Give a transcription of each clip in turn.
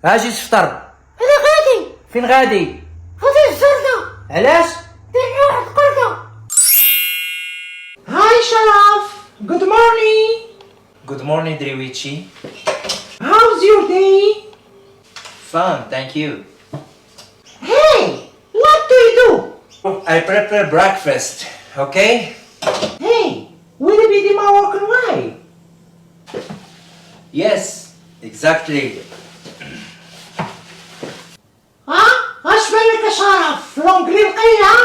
اجي تفطر. انا غادي. فين غادي؟ غادي للجردة. علاش؟ ديرني واحد القردة. هاي شرف. Good morning. Good morning Driwichi. How's your day? Fun, thank you. Hey, what do you do? I prepare breakfast, okay? Hey, will you be the my working wife? Yes, exactly. اش بالك يا شرف؟ لونجلي لقيها؟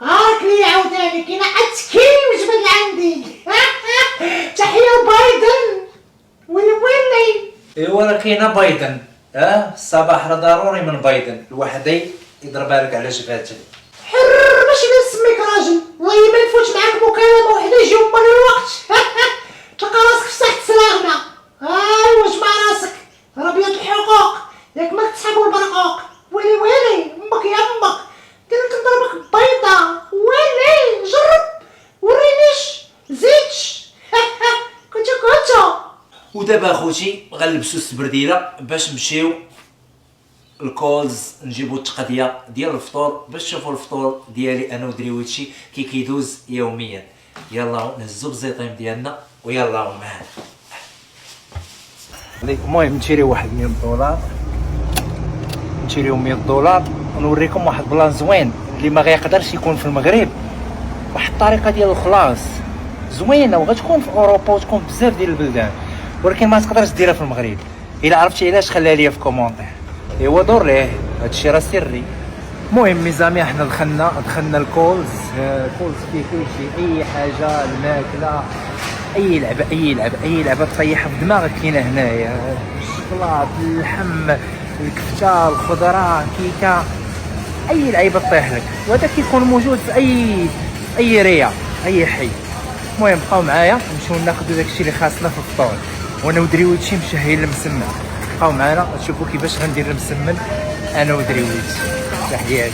هاك لي عاوداني كاينه اتكيم جبل عندي. تحية بايدن. ويلي ايوا راه كاينه بايدن. الصباح راه ضروري من بايدن، الواحد يضربها لك على جبهته. حر ماشي نسميك راجل، والله ما نفوت معاك مكالمة وحدة يجي يومر الوقت. تلقى راسك في ساحة سلاغنا. ايوا جمع راسك، راه بيد الحقوق، ياك مالك تسحبو البرقوق. ويلي امك يا امك، قالك نضربك بيضة. ويلي جرب ورينيش زيدش. كنتو ودابا اخوتي غنلبسو السبرديله باش نمشيو الكولز نجيبو التقضيه ديال الفطور باش تشوفوا الفطور ديالي انا ودريويتشي كي كيدوز يوميا. يلا نهزو الزيطيم ديالنا ويلا معاه. المهم نشريو واحد 100 دولار، نشريو 100 دولار ونوريكم واحد بلان زوين اللي ما غيقدرش يكون في المغرب. واحد الطريقه ديال الخلاص زوينه وغتكون في اوروبا وتكون بزاف ديال البلدان، ولكن ما تقدرش ديرها في المغرب. الا عرفتي علاش خليها ليا في كومونتير. ايوا دور ليه، هادشي راه سري. المهم ميزامي حنا دخلنا الكولز. كولز فيه كلشي، اي حاجه، الماكله، اي لعبه تطيحها في دماغك كاينه هنايا. الشوكولات، اللحم، الكفته، الخضره، كيكه، اي لعيبه تطيح لك، وهذا كيكون موجود في اي ريا، اي حي. المهم بقاو معايا نمشيو ناخذ داكشي اللي خاصنا في الفطور، وانا ودريويتشي مشهيين المسمن. بقاو معانا تشوفوا كيفاش غندير المسمن انا ودريويتشي. تحياتي.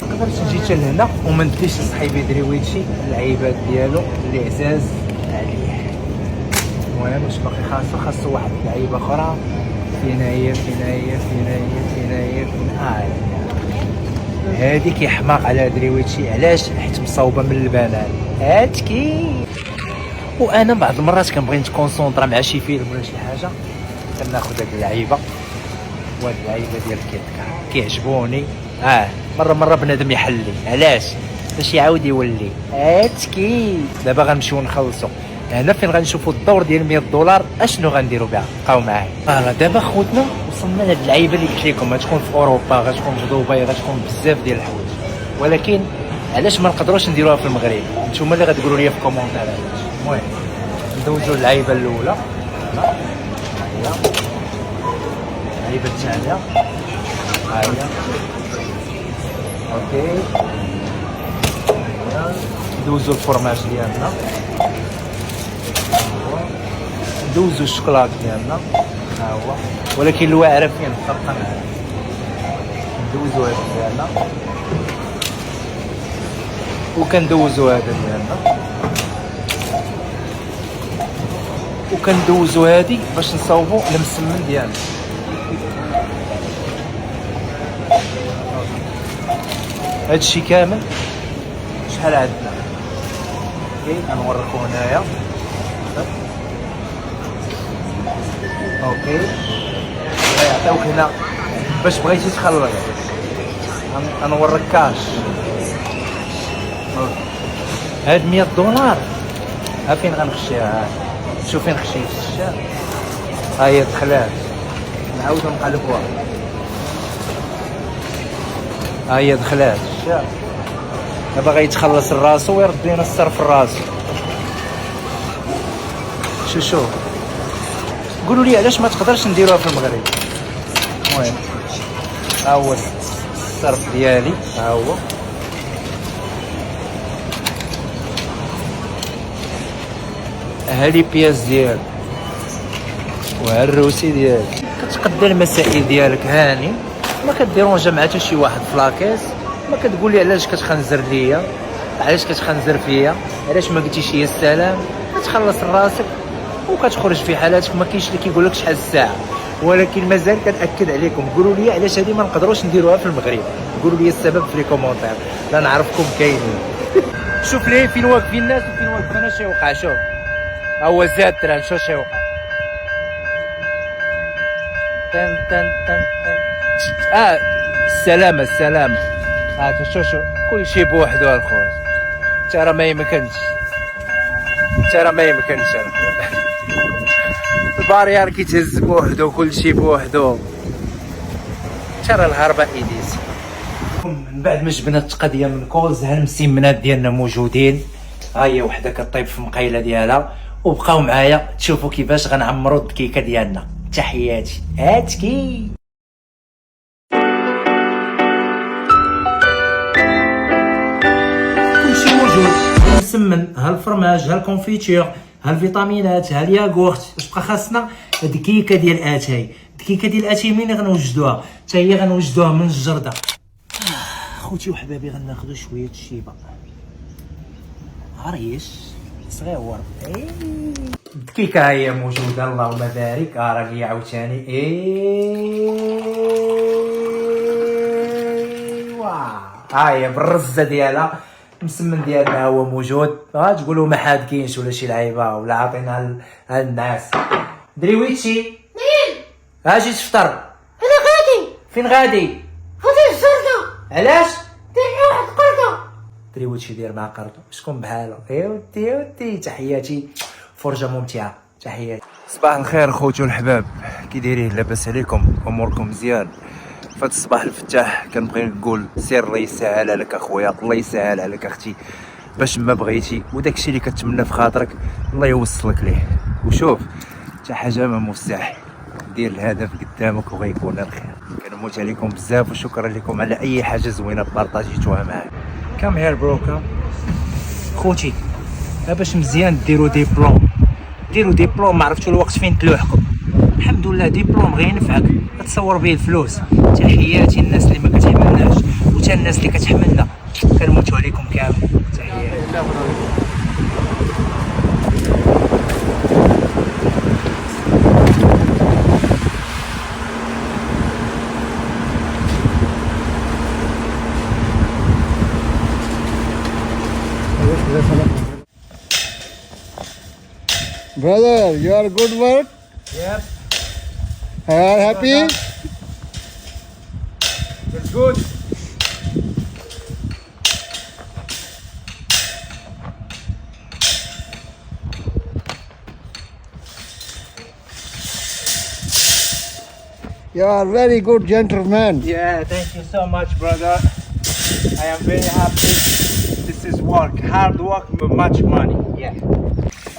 نقدرش نجي حتى لهنا وما نديش لصاحبي دريويتشي اللعيبات ديالو اللي عزاز عليه. المهم واش باقي خاصو واحد اللعيبه اخرى. فين هي هادي كيحماق على دريويتشي. علاش؟ حيت مصاوبه من البنان. هاتكي. وانا بعض المرات كنبغي نتكونسونطرا مع شي فيلم ولا شي حاجه، كناخذ هاد اللعيبه. وهاد اللعيبه ديال الكيتكا كيعجبوني. مره بنادم يحلي. علاش؟ باش يعاود يولي. هاتكي. دابا غنمشيو نخلصوا هنا فين غنشوفوا الدور ديال 100 دولار اشنو غنديروا بها. بقاو معايا. دابا خوتنا وصلنا لهاد اللعيبه اللي قلت لكم غتكون في اوروبا، غتكون في دبي، غتكون بزاف ديال الحوايج، ولكن علاش ما نقدروش نديروها في المغرب؟ نتوما اللي غتقولوا لي في كومونتير علاش. المهم ندوزو اللعيبه الاولى. هي اللعيبه الثانيه. هي اوكي. ندوزو الفرماج ديالنا، ندوزو الشوكولات ديالنا. ها هو، ولكن الواعره فين فرقه معاه. ندوزو هذا ديالنا وكندوزو هذا ديالنا وكندوزو هادي باش نصاوبو المسمن ديالنا. هادشي كامل شحال عندنا. اوكي غنوريكم هنايا. اوكي غيعطيوك هنا باش بغيتي تخلص. غنوريك كاش. هاد 100 دولار ها فين غنخشيها. شوف فين خشيت الشام. ها هي دخلات. نعاودو نقلبوها. ها هي دخلات الشام. دابا غيتخلص الراسو ويرد لينا الصرف الراسو. شوف قولوا لي علاش ما تقدرش نديروها في المغرب. المهم ها هو الصرف ديالي. ها هو هادي بياس ديالك وها الروسي ديالك. كتقدى المسائل ديالك هاني، ما كديرونجا مع حتى شي واحد في لاكيس. ما كتقول لي علاش كتخنزر ليا، علاش كتخنزر فيا، علاش ما قلتيش لي السلام. كتخلص راسك وكتخرج في حالاتك. ما كاينش اللي كيقول لك شحال الساعه، ولكن مازال كنأكد عليكم، قولوا لي علاش هذه ما نقدروش نديروها في المغرب، قولوا لي السبب في لي كومونتير، لا نعرفكم كاينين. شوف لي فين واقفين الناس وفين واقف انا، شي وقع شوف هو زاد ترى، شوف شي وقع تن تن تن تن. السلامة السلامة. شوف كلشي بوحدو الخوت، ترى ما يمكنش، ترى ما يمكنش البارير كيتهز بوحدو، كلشي بوحدو، ترى الهربة ايديس. من بعد ما جبنا التقضيه من كوز، ها المسمنات ديالنا موجودين، ها هي وحده كطيب في مقيله ديالها، وبقاو معايا تشوفوا كيفاش غنعمروا الدكيكه ديالنا. تحياتي هاتكي. كلشي موجود، ها المسمن، ها الفرماج، ها الكونفيتور، ها الفيتامينات، ها الياغورت. واش بقى خاصنا؟ الدكيكه ديال اتاي. الدكيكه ديال اتاي منين غنوجدوها؟ حتى هي غنوجدوها من الجرده. خوتي وحبابي غناخدو شويه الشيبه، عريش صغيور. الدكيكه هي موجوده، اللهم بارك. راه لي عاوتاني ايوا، ها هي بالرزه ديالها، المسمن ديالنا هو موجود. تقولوا ما حادكينش ولا شي لعيبه ولا عاطينا الناس. دريويتشي مين؟ اجي تفطر. انا غادي. فين غادي؟ غادي للجرده. علاش؟ دير واحد قرده. دريويتشي داير مع قردو، شكون بحالو؟ يا ودي يا ودي. تحياتي، فرجه ممتعه. تحياتي. صباح الخير خوتي والحباب، كي دايرين؟ لاباس عليكم؟ اموركم مزيان؟ فهاد الصباح الفتاح كنبغي نقول سير الله يسهل عليك اخويا، الله يسهل عليك اختي، باش ما بغيتي وداكشي اللي كتمنى في خاطرك الله يوصلك ليه. وشوف حتى حاجه ما مستحيل، دير الهدف قدامك وغيكون الخير. كنموت عليكم بزاف وشكرا لكم على اي حاجه زوينه بارطاجيتوها معايا. كام هير برو كام خوتي، باش مزيان ديروا ديبلوم، ديروا ديبلوم. ما عرفتوا الوقت فين تلوحكم، الحمد لله ديبلوم غينفعك، تصور به الفلوس. تحياتي الناس اللي ما كتحملناش وتا الناس اللي كتحملنا، كنموتوا عليكم كامل. تحياتي. Brother, you are good work? Yep. You are happy? It's good. You are very good gentleman. Yeah, thank you so much, brother. I am very happy. This is work, hard work, much money. Yeah.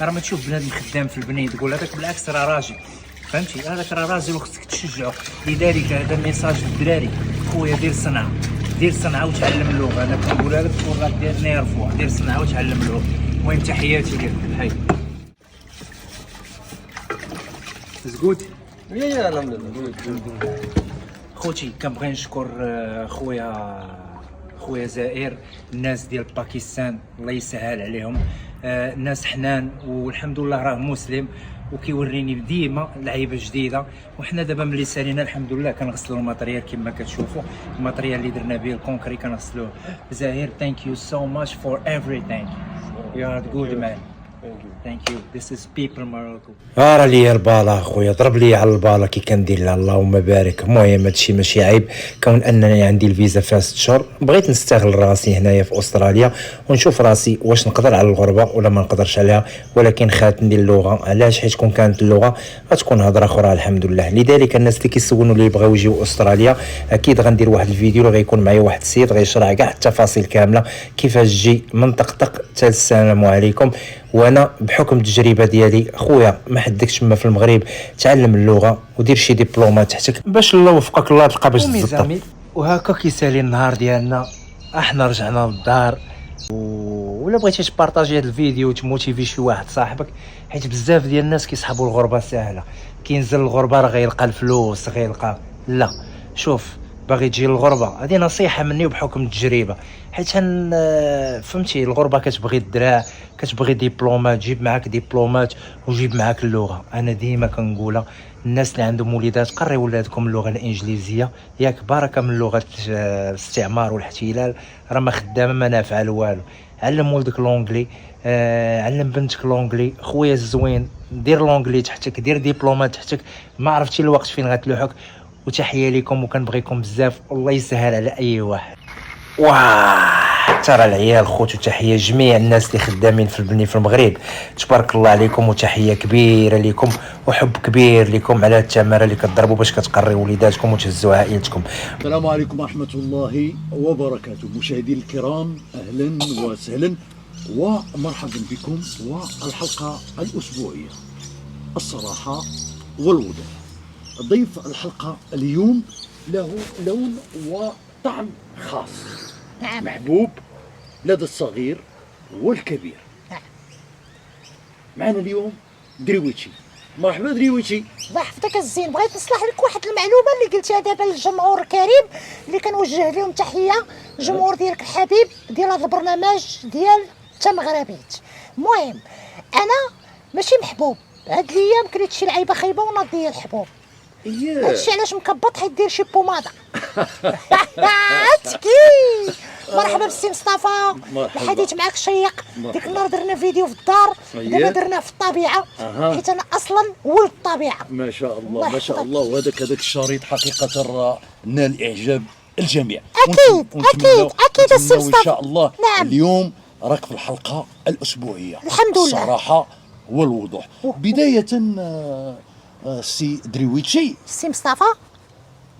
راه ما تشوف بنادم خدام في البنين تقول هذاك بالعكس راه راجل، فهمتي؟ هذاك راه راجل وخصك تشجعه. لذلك هذا ميساج للدراري، خويا دير صنعه، دير صنعه وتعلم اللغه. انا كنقولها لك وراك دير نيرفو، دير صنعه وتعلم اللغه. المهم تحياتي لك الحي. It's good. Yeah, الحمد لله. خوتي كنبغي نشكر خويا زائر، الناس ديال باكستان الله يسهل عليهم، الناس حنان والحمد لله راه مسلم وكيوريني ديما لعيبه جديده. وحنا دابا ملي سالينا الحمد لله كنغسلوا الماتريال كما كتشوفوا، الماتريال اللي درنا به الكونكري كنغسلوه. زاهر thank you so much for everything. You are good man. Thank you. This is people Morocco. راه ليا البالا خويا، ضرب لي على البالا كي كندير لها، اللهم بارك. المهم هادشي ماشي عيب، كون انني عندي الفيزا فيها 6 شهور، بغيت نستغل راسي هنايا في استراليا ونشوف راسي واش نقدر على الغربه ولا ما نقدرش عليها. ولكن خاطر ندير اللغه، علاش؟ حيت كون كانت اللغه غتكون هضره اخرى الحمد لله. لذلك الناس اللي كيسولوا اللي بغاو يجيو استراليا، اكيد غندير واحد الفيديو اللي غيكون معايا واحد السيد غيشرح كاع التفاصيل كامله كيفاش تجي من طقطق حتى السلام عليكم. وانا بحكم التجربه ديالي خويا ما حدكش تما في المغرب، تعلم اللغه ودير شي دبلومات تحتك باش الله وفقك، الله تلقى باش تزطر. وهكا كيسالي النهار ديالنا، احنا رجعنا للدار. ولا بغيتي تبارطاجي هذا الفيديو وتموتيفي شي واحد صاحبك، حيت بزاف ديال الناس كيسحبوا الغربه ساهله، كينزل الغربه راه غيلقى الفلوس غيلقى. لا شوف، باغي تجي للغربه، هذه نصيحه مني بحكم التجربه، حيت فهمتي الغربه كتبغي الدراع، كتبغي ديبلومات، جيب معاك ديبلومات وجيب معاك اللغه. انا ديما كنقولها الناس اللي عندهم وليدات قري ولادكم اللغه الانجليزيه، ياك بركه من لغه الاستعمار والاحتلال راه ما خدامه ما نافعه لوالو. علم ولدك لونجلي، علم بنتك لونجلي. خويا الزوين دير لونجلي تحتك، دير ديبلومات تحتك، ما عرفتي الوقت فين غتلوحك. وتحيه لكم وكنبغيكم بزاف، والله يسهل على اي واحد. واه ترى العيال خوت، وتحيه جميع الناس اللي خدامين في البني في المغرب، تبارك الله عليكم، وتحيه كبيره لكم وحب كبير لكم على التماره اللي كتضربوا باش كتقريو وليداتكم وتهزوا عائلتكم. السلام عليكم ورحمة الله وبركاته. مشاهدينا الكرام، أهلا وسهلا ومرحبا بكم. والحلقة الأسبوعية الصراحة والوضوح. ضيف الحلقة اليوم له لون وطعم خاص، محبوب لدى الصغير والكبير. معنا اليوم دريويتشي. مرحبا دريويتشي. الله يحفظك الزين، بغيت نصلح لك واحد المعلومه اللي قلتيها دابا للجمهور الكريم اللي كنوجه لهم تحيه، الجمهور ديالك الحبيب ديال هذا البرنامج ديال تمغربيت. المهم انا ماشي محبوب هاد الايام، كريت شي لعيبه خايبه وناض ليا الحبوب. هادشي علاش مكبط حيت دير شي بوماده. تكي مرحبا بالسي مصطفى، الحديث معك شيق. ديك النهار درنا فيديو في الدار، دابا درناه في الطبيعه، حيت انا اصلا ولد الطبيعه. ما شاء الله ما شاء الله. وهذاك الشريط حقيقه نال اعجاب الجميع. اكيد اكيد السي مصطفى ان شاء الله. نعم. اليوم راك في الحلقه الاسبوعيه الحمد لله. الصراحه والوضوح. بدايه سي دريويتشي، السي مصطفى،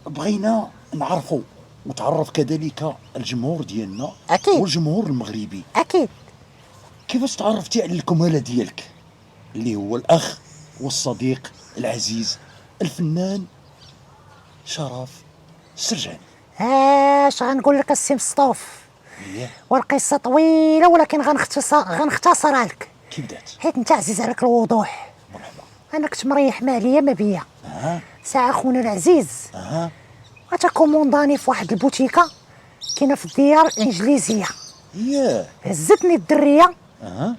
بغينا نعرفوا وتعرف كذلك الجمهور ديالنا أكيد. والجمهور المغربي، اكيد كيفاش تعرفتي على الكمالة ديالك اللي هو الأخ والصديق العزيز الفنان شرف السرجاني؟ اش غنقول لك السي مصطوف، والقصه طويله ولكن غنختصرها لك. كي بدات؟ حيت انت عزيز عليك الوضوح. مرحبا. انا كنت مريح ماليه ما بيا، ساعه خونا العزيز غتكومونداني في واحد البوتيكه كاينه في الديار الانجليزيه. هزتني الدريه،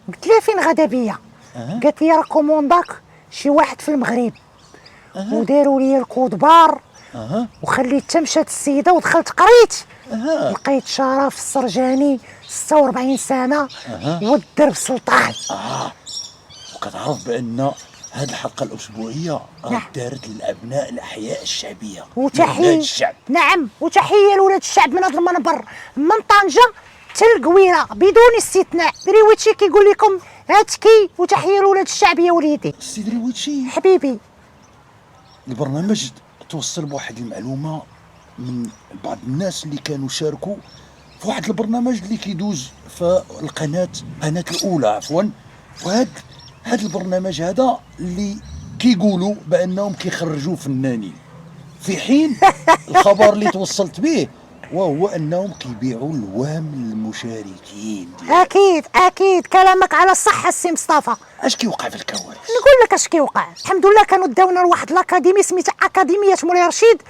قلت لها فين غادا بيا؟ قالت لي راه كومونداك شي واحد في المغرب. وداروا لي الكود بار، وخليت تمشات السيده ودخلت قريت. لقيت شرف السرجاني 46 سنه والدرب سلطان. وكتعرف بان هذه الحلقه الاسبوعيه دارت للابناء الاحياء الشعبيه وتحيه الشعب. نعم، وتحيه لولاد الشعب من هذا المنبر، من طنجه حتى القويره بدون استثناء. دريويتشي كيقول لكم هاتكي، وتحيه لولاد الشعب يا وليدي. سي دريويتشي حبيبي، البرنامج توصل بواحد المعلومه من بعض الناس اللي كانوا شاركوا في واحد البرنامج اللي كيدوز في القناه الاولى عفوا. وهذا البرنامج هذا اللي كيقولوا بانهم كيخرجوا فنانين، في حين الخبر اللي توصلت به وهو انهم كيبيعوا الوهم للمشاركين. اكيد كلامك على الصحه السي مصطفى. اش كيوقع في الكواليس؟ نقول لك اش كيوقع. الحمد لله كانوا داونا لواحد لاكاديمي سميتها اكاديميه مولاي رشيد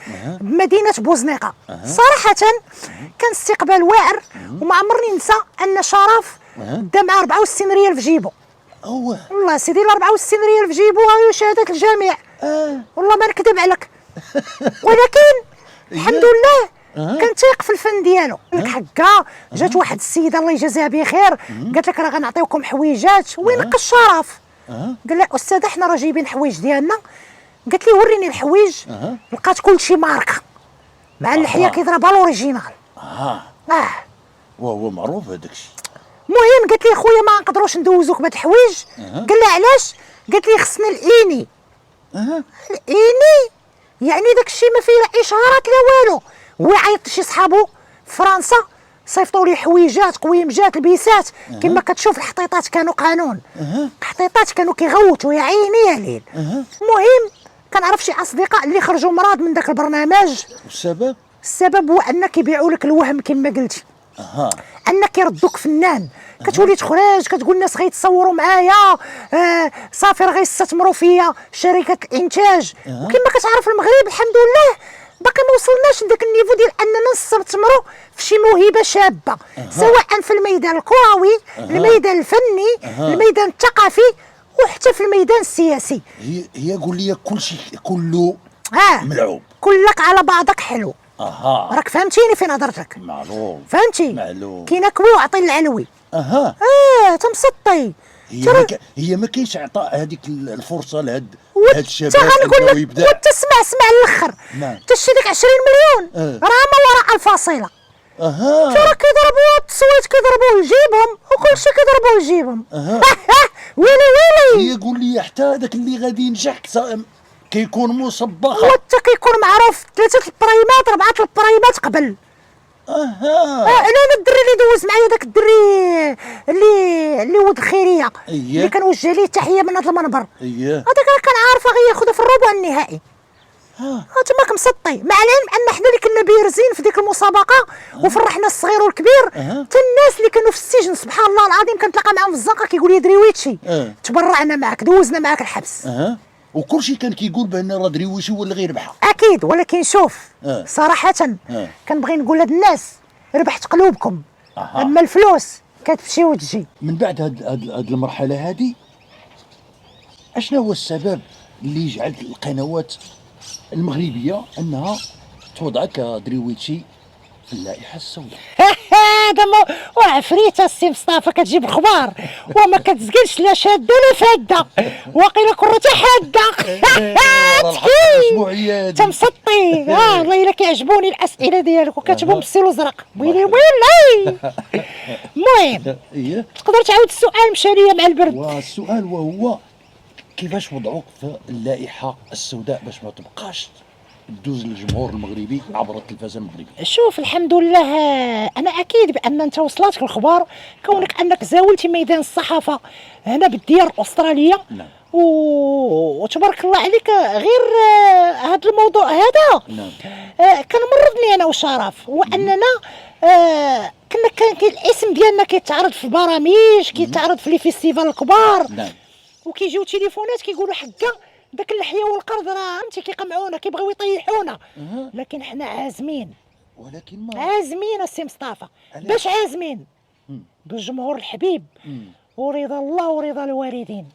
بمدينه بوزنيقه. صراحه كان استقبال واعر، وما عمرني ننسى ان شرف دا مع 64 ريال في جيبو. والله سيدي 64 ريال في جيبو هاي شهاده الجميع. والله ما نكذب عليك. ولكن الحمد لله كان تيق في الفن ديالو. لك حكا جات واحد السيده الله يجازيها بخير، قالت لك راه غنعطيوكم حويجات. وين لقى الشرف؟ قال لها استاذه حنا راه جايبين الحوايج ديالنا. قالت لي وريني الحوايج، لقات كلشي ماركه مع اللحيه كيضربها الاوريجينال. وهو معروف هذاك الشيء. المهم قالت لي خويا ما نقدروش ندوزوك بهاد الحوايج. قال لها علاش؟ قالت لي خصنا الاني. الاني يعني داك الشيء ما فيه لا اشهارات لا والو. هو عيط لشي صحابو في فرنسا صيفطوا لي حويجات قويمجات لبيسات كما كتشوف. الحطيطات كانوا قانون، الحطيطات كانوا كيغوتوا يا عيني يا ليل. المهم كنعرف شي اصدقاء اللي خرجوا مراد من داك البرنامج. السبب هو انك كيبيعوا لك الوهم كما قلتي. انك يردوك فنان، كتولي تخرج كتقول الناس غيتصوروا معايا، صافي راه غيستثمروا فيا شركه الانتاج. وكما كتعرف المغرب الحمد لله باقي ما وصلناش لذاك النيفو ديال نستثمروا في شي موهبه شابه، سواء في الميدان الكروي، الميدان الفني، الميدان الثقافي، وحتى في الميدان السياسي. هي قول لي كل شيء كله ملعوب، كلك على بعضك حلو. راك فهمتيني فين هضرتك؟ معلوم. فهمتي؟ معلوم. كاين كوي وعطي العلوي. تمسطي. هي ما كاينش عطاء هذيك الفرصه لهاد الشباب غنقول انه لك، يبدا. وانت اسمع الاخر. نعم. تشي ديك 20 مليون راه ما وراء الفاصله. ترى كيضربوا التصويت، كيضربوا لجيبهم، وكل شيء كيضربوا لجيبهم. ويلي هي قول لي حتى هذاك اللي غادي ينجح كيكون مسبخ، وحتى كيكون معروف 3 البرايمات 4 البرايمات قبل. انا الدري اللي دوز معايا داك الدري اللي ولد خيريه، اللي كنوجه ليه تحيه من هذا المنبر، هذاك كان عارفه غياخذها في الربع النهائي. تماك مسطي، مع العلم ان حنا اللي كنا بارزين في ديك المسابقه وفرحنا الصغير والكبير، حتى الناس اللي كانوا في السجن سبحان الله العظيم كنتلاقى معاهم في الزنقه كيقول لي دريويتشي تبرعنا معك، دوزنا معك الحبس. وكلشي كان كيقول بان راه دريويشي هو اللي غيربحها. اكيد، ولكن شوف صراحه كنبغي نقول لهاد الناس ربحت قلوبكم، اما الفلوس كتمشي وتجي. من بعد هاد المرحله هذه اشنا هو السبب اللي جعل القنوات المغربيه انها توضع كدريويتشي في اللائحه السوداء؟ هذا وعفريته السي مصطفى كتجيب اخبار وما كتزقلش لا شاده لا فاده، واقيلا كرتها حاده. تمسطي. والله الا كيعجبوني الاسئله ديالك وكتبهم بالسيلو زرق. ويلي المهم تقدر تعاود السؤال، مشى ليا مع البرد. والسؤال وهو كيفاش وضعوك في اللائحه السوداء باش ما تبقاش تدوز للجمهور المغربي عبر التلفزه المغربيه؟ شوف الحمد لله، انا اكيد بان انت وصلتك الاخبار كونك انك زاولتي ميدان الصحافه هنا بالديار الاستراليه. نعم. وتبارك الله عليك، غير هذا الموضوع هذا كان مرضني انا وشرف، واننا كان الاسم ديالنا كيتعرض في برامج، كيتعرض في لي فيستيفال الكبار. نعم. وكيجيو تليفونات كيقولوا حكا داك اللحيه والقرض راه انت كيقمعونا كيبغيو يطيحونا، لكن حنا عازمين. ولكن ما عازمين السي مصطفى. باش عازمين؟ بالجمهور الحبيب ورضا الله ورضا الوالدين.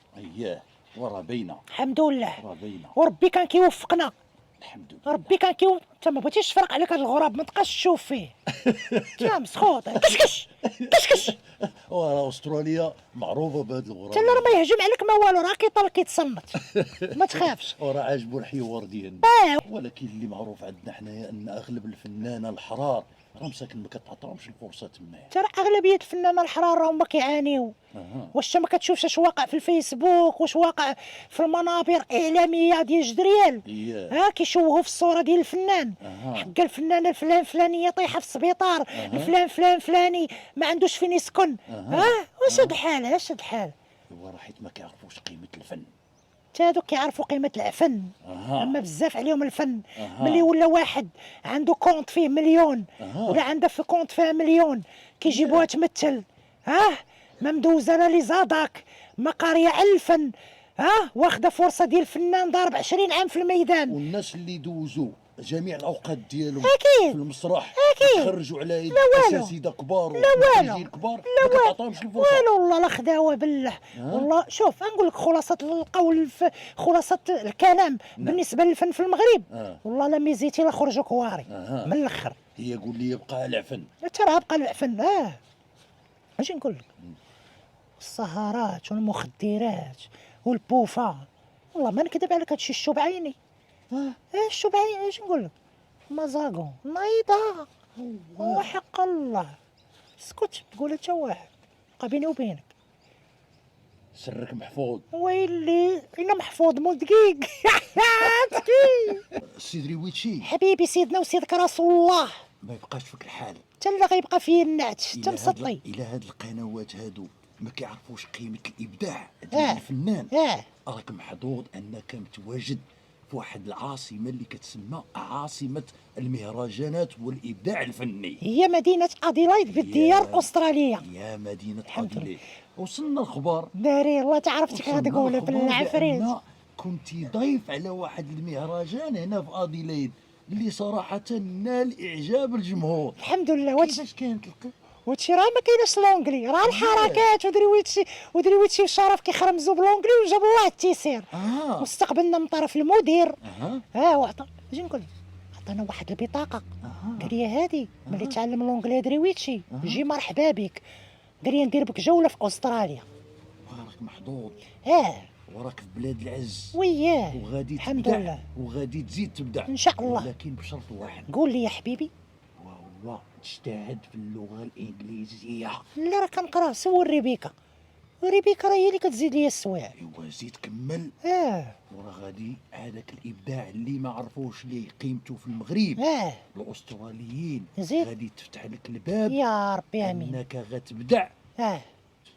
وراه باينه الحمد لله، راه باينه، وربي كان كيوفقنا. الحمد لله. ربي كان انت ما بغيتيش تفرق عليك هذا الغراب، ما تبقاش تشوف فيه. انت مسخوط كشكش كشكش. وراه استراليا معروفه بهذا الغراب، انت راه ما يهجم عليك ما والو، راه كيطلق كيتصنت. ما تخافش. وراه عاجبو الحوار ديالنا. ولكن اللي معروف عندنا حنايا ان اغلب الفنانه الحرار راه مساكن ما كتعطاهمش الفرصه تمايا. ترى اغلبيه الفنانين الحرار راهم كيعانيو. واش ما كتشوفش اش واقع في الفيسبوك، واش واقع في المنابر الاعلاميه ديال جدريال؟ كيشوهوا في الصوره ديال الفنان. حق الفنانه الفلان فلانيه طايحه في السبيطار، الفلان فلان فلاني ما عندوش فين يسكن. واش هاد الحال؟ اش هاد الحال؟ هو راه حيت ما كيعرفوش قيمه الفن. هادوك كيعرفوا قيمه الفن. اما بزاف عليهم الفن. ملي ولا واحد عنده كونط فيه مليون ولا عنده في كونط فيها مليون كيجيبوها تمثل، ما مدوزه لا لي زاداك، ما قاريه على الفن، واخده فرصه ديال الفنان ضارب 20 عام في الميدان. والناس اللي دوزوا جميع الاوقات ديالهم أكيد. في المسرح أكيد. خرجوا على يد اساتذه كبار والو كبار، ما كتعطاهمش الفرصه. والله لا خداوه بالله. والله شوف نقول لك خلاصه القول، خلاصه الكلام بالنسبه للفن في المغرب. والله لا ميزيتي لا خرجوا كواري من الاخر. هي قول لي يبقى العفن، ترى بقى العفن. اش نقول لك؟ السهرات والمخدرات والبوفا، والله ما نكذب عليك هادشي الشوب عيني. الشوب عيني. اش نقول لك؟ مزاقو نايضه وحق الله. اسكت تقول حتى واحد، بقى بيني وبينك سرك محفوظ. ويلي انا محفوظ مول دقيق. سي دريويتشي حبيبي سيدنا وسيدك رسول الله، ما يبقاش فيك الحال حتى لا غيبقى فيه النعت. انت مسطي. الى هاد القنوات هادو ما كيعرفوش قيمه الابداع ديال الفنان. راك محظوظ انك متواجد في واحد العاصمه اللي كتسمى عاصمه المهرجانات والابداع الفني. هي مدينه اديلايد بالديار الاستراليه. يا مدينه اديلايد. وصلنا الخبر داري الله تعرفتك غتقولها بالعفريت. كنتي ضيف على واحد المهرجان هنا في اديلايد اللي صراحه نال اعجاب الجمهور. الحمد لله. وهادشي كيفاش كانت راه ما كايناش لونجلي، راه الحركات ودرويتشي وشرف كيخرمزوا بلونجلي وجابوا واحد التيسير. واستقبلنا من طرف المدير. وعطى اجي نقول عطانا واحد البطاقه. قال لي هادي ملي تعلم لونجلي درويتشي جي مرحبا بك. قال لي ندير بك جوله في استراليا. راك محظوظ. وراك في بلاد العز. وياه وغادي الحمد تبدع لله. وغادي تزيد تبدع ان شاء الله. ولكن بشرط واحد. قول لي يا حبيبي. وهو تجتهد في اللغه الانجليزيه. لا راه كنقرا. سول ريبيكا راه هي اللي كتزيد لي السوايع. ايوا زيد كمل. وراه غادي هذاك الابداع اللي ما عرفوش ليه قيمته في المغرب. الاستراليين زيد. غادي تفتح لك الباب يا ربي امين. انك غتبدع.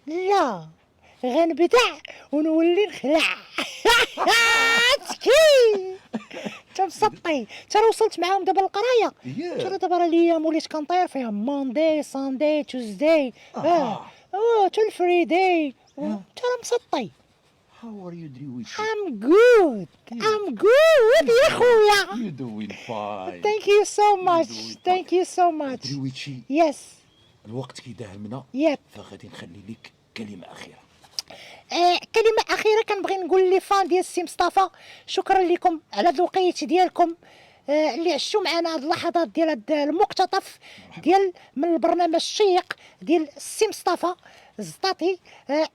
لا غنبدع ونولي نخلع. تكي تا مسطي تا وصلت معاهم دابا القرايه. تا دابا راه الايام وليت كنطير فيها ماندي ساندي توزداي تا الفريداي تا مسطي. How are you doing? I'm good يا خويا. You doing fine. Thank you so much. Thank you so much. درويتشي Yes. الوقت كيداهمنا. Yep. فغادي نخلي لك كلمه اخيره. كلمة أخيرة كنبغي نقول لي فان ديال السي مصطفى شكرا لكم على الوقيت ديالكم اللي عشتوا معنا هاد اللحظات ديال هاد المقتطف ديال من البرنامج الشيق ديال السي مصطفى الزطاطي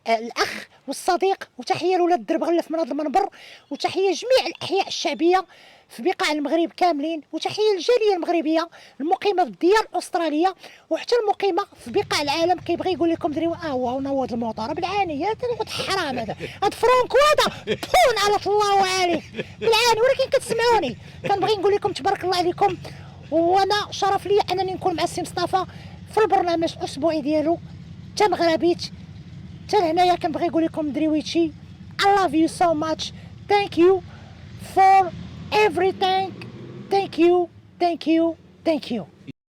الأخ والصديق. وتحية لولاد دربغلف من هاد المنبر، وتحية جميع الأحياء الشعبية في بقاع المغرب كاملين، وتحية للجالية المغربية المقيمة في الديار الأسترالية وحتى المقيمة في بقاع العالم. كيبغي يقول لكم دريو هو نوض الموطور بالعاني. هاد حرام هاد فرونكو هذا بون على الله عليك بالعاني. ولكن كتسمعوني كنبغي نقول لكم تبارك الله عليكم. وانا شرف لي انني نكون مع السي مصطفى في البرنامج الاسبوعي ديالو تا مغربيت تا لهنايا. كنبغي نقول لكم درويتشي I love you so much. Thank you for everything. Thank you.